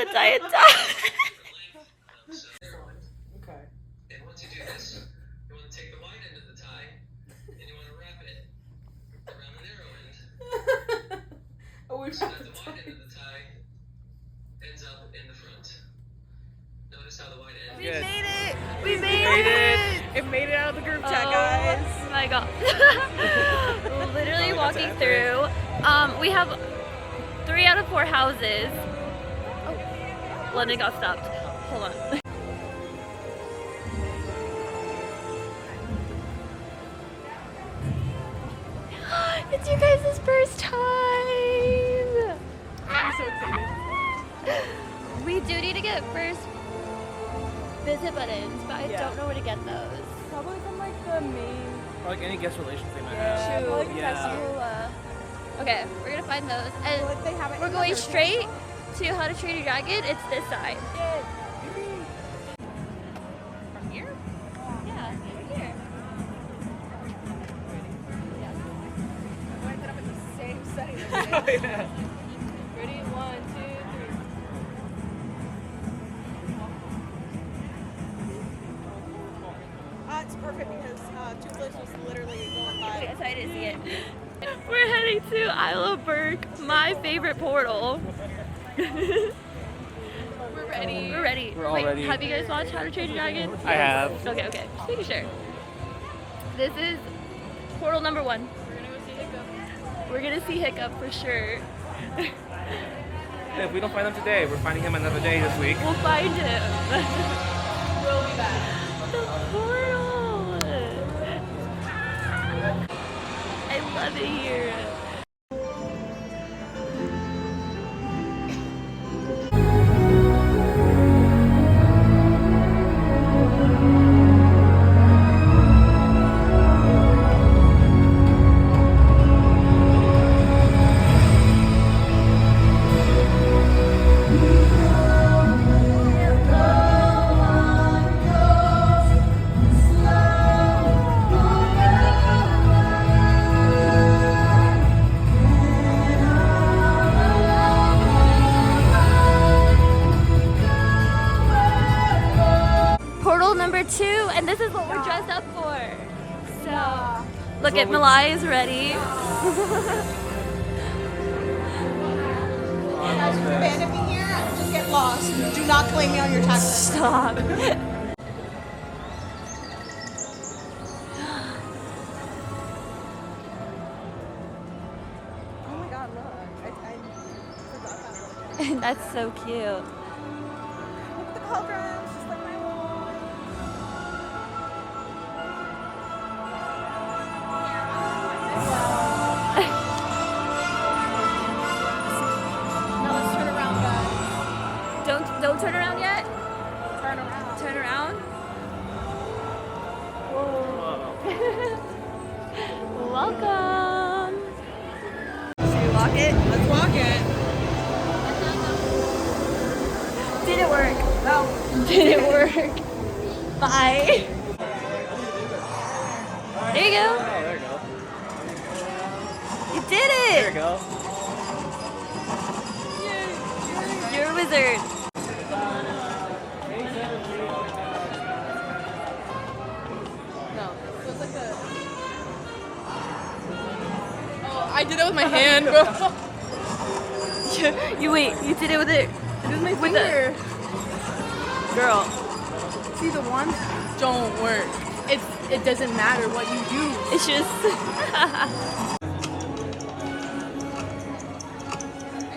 want to tie it down. Okay. And once you do this, you want to take the wide end of the tie and you want to wrap it around the narrow end. So that the wide end of the tie ends up in the front. Notice how the wide end. We made it! We made it! It made it out of the group chat, guys. Oh my god. Literally walking through. We have 3 out of 4 houses. Oh, London got stopped. Hold on. It's your guys' first time! I'm so excited. We do need to get first visit buttons, but I don't know where to get those. Probably from like the main. Or like any guest relations they might Yeah, have. like Yeah. Okay, we're gonna find those. And Well, if they have it we're in going other straight to How to Train Your Dragon. It's this side. From here? Yeah, over here. I ended up in the same setting. Oh, yeah. Ready? 1, 2, 3. It's perfect because Toothless was literally going by. That's why I didn't see it. We're heading to Isle of Berk, my favorite portal. We're ready. We're ready. We're all Wait, ready. have you guys watched How to Train Your Dragon? I have. Okay, okay. Just making sure. This is portal number 1. We're gonna go see Hiccup. We're gonna see Hiccup for sure. And if we don't find him today, we're finding him another day this week. We'll find him. We'll be back. The portal. I love it here. Portal number 2, and this is what we're dressed up for. So, look at Malai is ready. Guys, if you abandon me here, just get lost. Do not claim me on your taxes. Stop. Oh my god, look. I forgot about that. That's so cute. Look at the cauldrons, just like my own. Now let's turn around, guys. Don't turn around yet. Turn around. Turn around. Welcome. Should we walk it? Let's walk it. Did it work? No. Did it work? Bye. There you go. Oh, there you go. You did There you it. go. You're a wizard. No. It was like a... Oh, I did it with my hand, bro. You did it with it. It was my With finger. Girl. See, the ones don't work. It doesn't matter what you do. It's just. I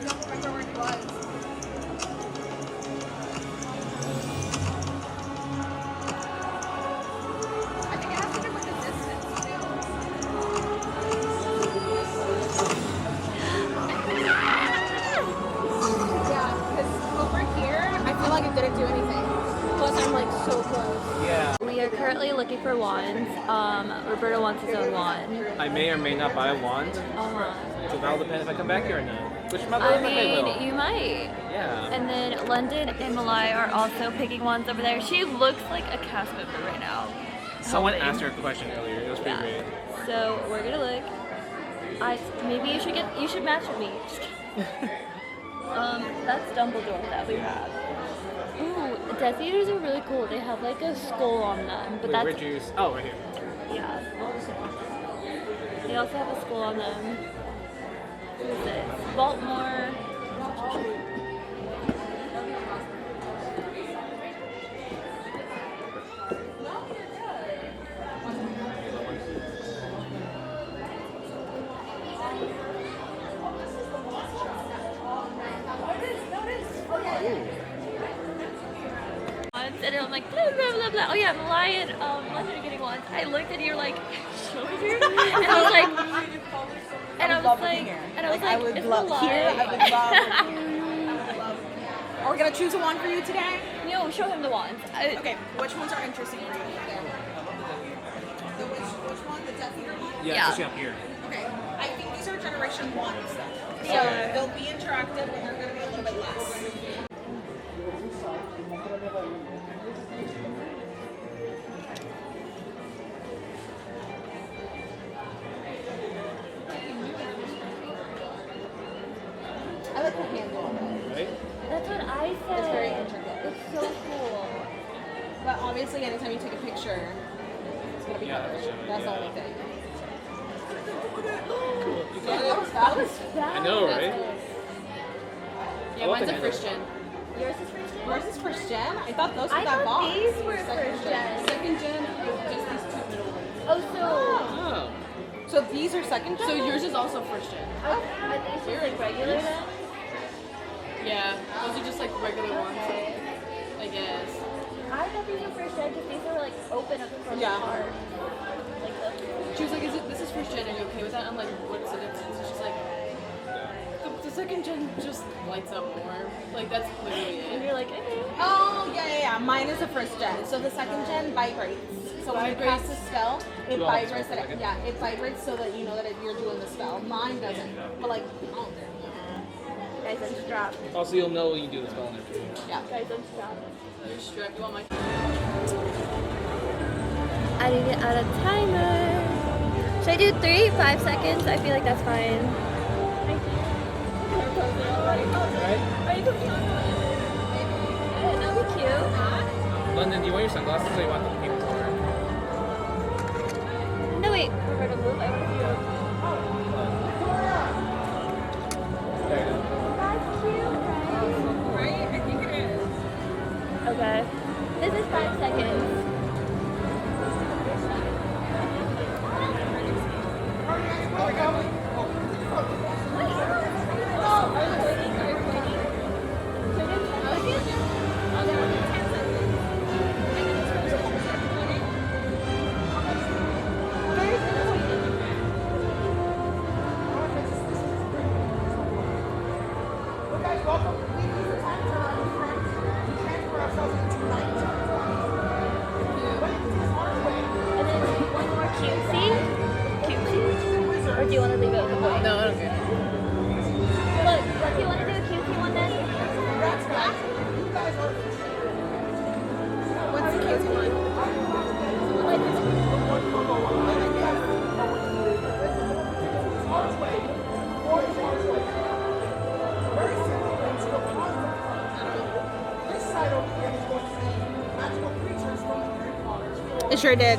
don't remember where he was. I think it has to do with the distance Yeah, because over here, I feel like it didn't do anything. Plus, I'm like so close. Yeah. We are currently looking for wands. Roberto wants his own wand. I may or may not buy a wand. So that'll depend if I come back here or not. Which my I I will. mean, you might. Yeah. And then London and Malai are also picking wands over there. She looks like a cast member right now. Someone helping. asked her a question earlier. It was pretty Yeah. great. So we're gonna look. Maybe you should match with me. Just kidding. That's Dumbledore that we have. Ooh, Death Eaters are really cool. They have like a skull on them, but Wait, that's where'd you? Oh, right here. yeah. They also have a skull on them. Who is this? Baltimore. And I'm like, blah, blah, blah, blah. Oh yeah, I'm Lion, London getting one. I looked at you like, shoulder? And I was like, I would it's love a here. lie. I would love. Are we gonna choose a wand for you today? No, show him the wands. Okay, which ones are interesting for you? Which one? The Death Eater one? Yeah, Yeah. especially up here. Okay, I think these are Generation 1s though. So Yeah. they'll be interactive, but they're gonna be a little bit less. I like the handle. Right? That's what I said. It's very intricate. It's so cool. But obviously, anytime you take a picture, it's gonna be Yeah, covered. that's right, That's the yeah. only thing. That was fast. I know, right? Yeah, I love mine's the a handle. first gen. Yours is first gen? Yours is first gen? I thought those were I that thought box. these were Second first gen. Second gen is just these two middle ones. Oh, so Oh. So these are second gen? So yours is also first gen. are these just like regular then? Yeah, those are just like regular ones, Okay. I guess. I thought these were first gen because these were like open up from Yeah. the heart. Like the She was like, this is first gen, are you okay with that? I'm like, what's the difference? She's like, the second gen just lights up more. Like, that's literally and it. you're like, okay. Oh, yeah. Mine is a first gen. So the second gen vibrates. So when you cast a spell, it You all have to vibrates. spell for a second. Yeah, it vibrates so that you know that you're doing the spell. Mine doesn't. But like, oh, Guys, I'm strapped. Also, you'll know when you do the spell and everything. yeah. Guys, I'm strapped. You're strapped. You want my... I need to add a timer. Should I do 3, 5 seconds? I feel like that's fine. Thank you. Right? Are you cooking on the That'd be cute. London, do you want your sunglasses or you want them people for? No, wait. Roberto, move. I want to see you. There you go. That's cute, Right? I think it is. right? Okay. This is 5 seconds. And then one more cutesy. Cutesy? Or do you want to leave it with a boy? No, I don't care. Look, do you want to do a cutesy one then? What's the case one? It sure did.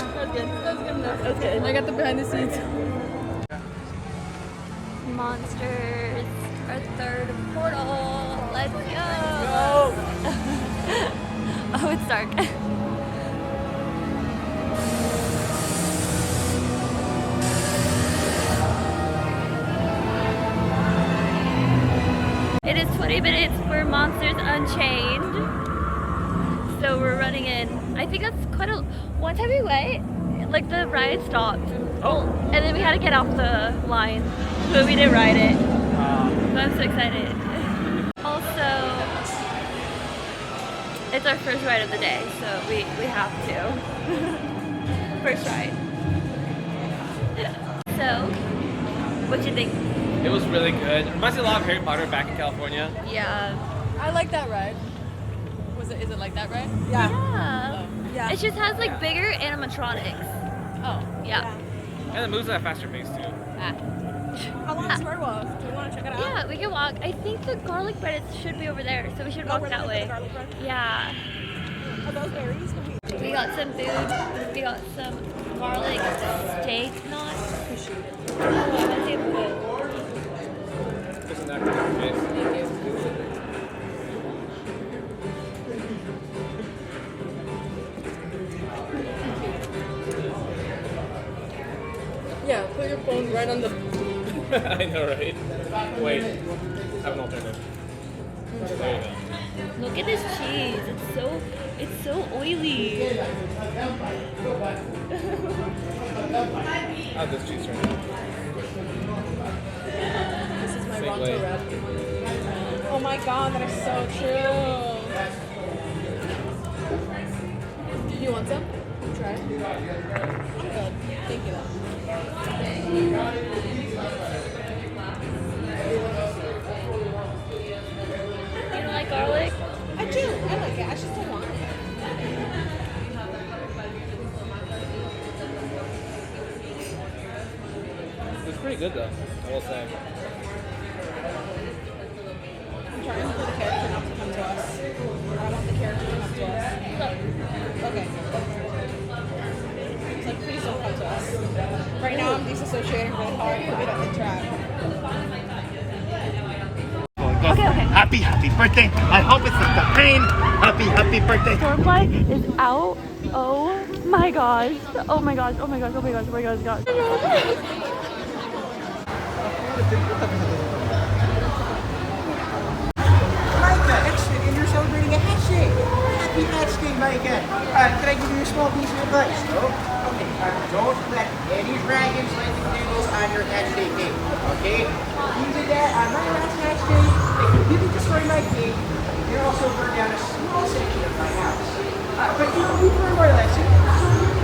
That's good. I got the behind the scenes. Monsters, our third portal. Let's go. Oh, it's dark. It is 20 minutes for Monsters Unchained. So we're running in. I think that's quite a. One time we went, like the ride stopped. Oh. And then we had to get off the line. So we didn't ride it. But I'm so excited. Also, it's our first ride of the day, so we have to. First ride. So, What you think? It was really good. Reminds me a lot of Harry Potter back in California. Yeah. I like that ride. Is it like that ride? Yeah. Yeah. Yeah. It just has like bigger animatronics. Oh. Yeah. And it moves at a faster pace too. Ah. How long is Boardwalk? Do you want to check it out? Yeah, we can walk. I think the garlic bread should be over there, so we should walk we're that looking way. for the garlic bread. Yeah. Are those berries? We got some food. We got some garlic steak knots. Appreciate it. Oh, I want to see food. Doesn't that kind of fit? Thank you. Yeah, put your phone right on the. I know, right? Wait, I have an alternative. There you go. Look at this cheese. It's so oily. I have this cheese right now. This is my Same Ronto way. wrap. Oh my god, that is so true. Do you want some? Try it. I'm good. Thank you. You don't like garlic? I do. I like it. I just don't want it. It's pretty good though, I will say. I'm trying for the character not to come to us. I want the character to come to us. Okay. It's like, please don't come to us. Right now, I'm disassociating really hard because we don't interact. Okay. Happy birthday. I hope it's the pain. Happy birthday. Stormfly is out. Oh my gosh. Oh my gosh. Oh my gosh. Oh my gosh. Oh my gosh. Oh my gosh. Micah, and you're celebrating a hatch day. Happy hatch day, Micah. Can I give you a small piece of advice? No? Okay, don't let any dragons like the candles on your hatch day cake. Okay? You did that on my last hatch day. They completely destroyed my cake. You also burned down a small section of my house. But you know, we learned more lesson.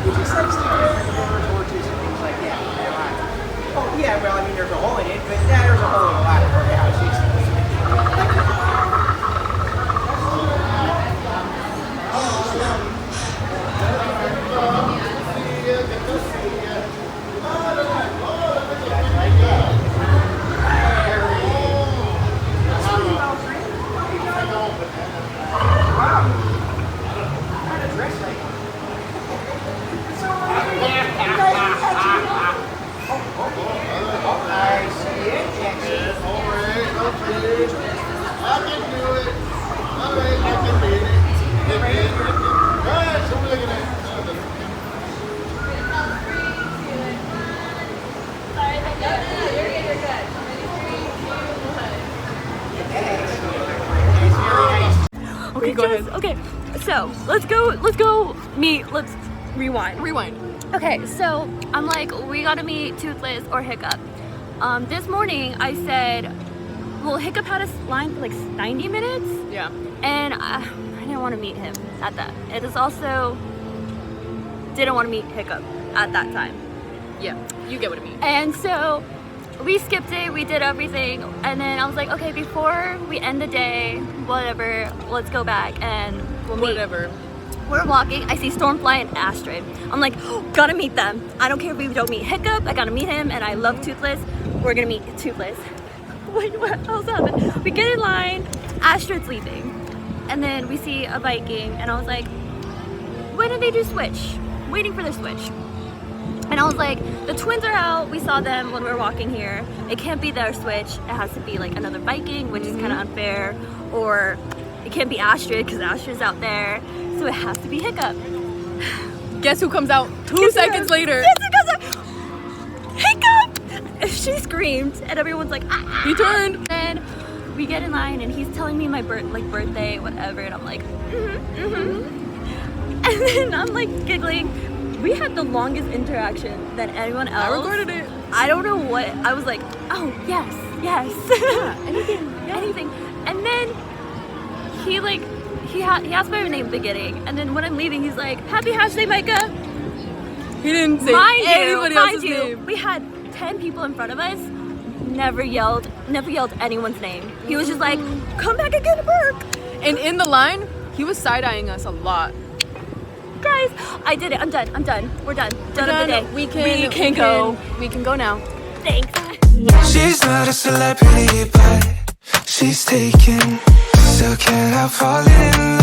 You just like stick with torches and things like that. Oh, yeah, well, I mean, there's a hole in it, but there's a hole in a lot of our houses. Okay, go ahead. Okay. So let's go meet. Let's rewind. Rewind. Okay, so I'm like, we gotta meet Toothless or Hiccup. This morning I said, well, Hiccup had us line for like 90 minutes, Yeah. and I didn't want to meet him at that. It is also didn't want to meet Hiccup at that time. Yeah. You get what I mean. And so we skipped it, we did everything, and then I was like, okay, before we end the day, whatever, let's go back and we'll meet. Whatever. We're walking, I see Stormfly and Astrid. I'm like, oh, gotta meet them. I don't care if we don't meet Hiccup, I gotta meet him, and I love Toothless. We're gonna meet Toothless. Wait, what else happened? We get in line, Astrid's leaving, and then we see a Viking, and I was like, when did they do switch? Waiting for their switch. And I was like, the twins are out, we saw them when we were walking here. It can't be their switch, it has to be like another Viking, which is kind of unfair, or it can't be Astrid, because Astrid's out there, so it has to be Hiccup. Guess who comes out 2 seconds later? Yes, it comes out. Hiccup! She screamed, and everyone's like, ah! He turned. Then we get in line, and he's telling me my birthday, whatever, and I'm like, And then I'm like giggling. We had the longest interaction than anyone else. I recorded it. I don't know what. I was like, oh yes. Yeah, anything. And then he asked my name at the beginning, and then when I'm leaving, he's like, happy hash day, Micah. He didn't say Mind anybody else's you, name. we had 10 people in front of us. never yelled anyone's name. He was just like, come back and get a Burke. And in the line, he was side-eyeing us a lot. Guys, I did it. I'm done. We're done. Done of the day. We can go now. Thanks. She's not a celebrity, but she's taken. Still can't help falling in love.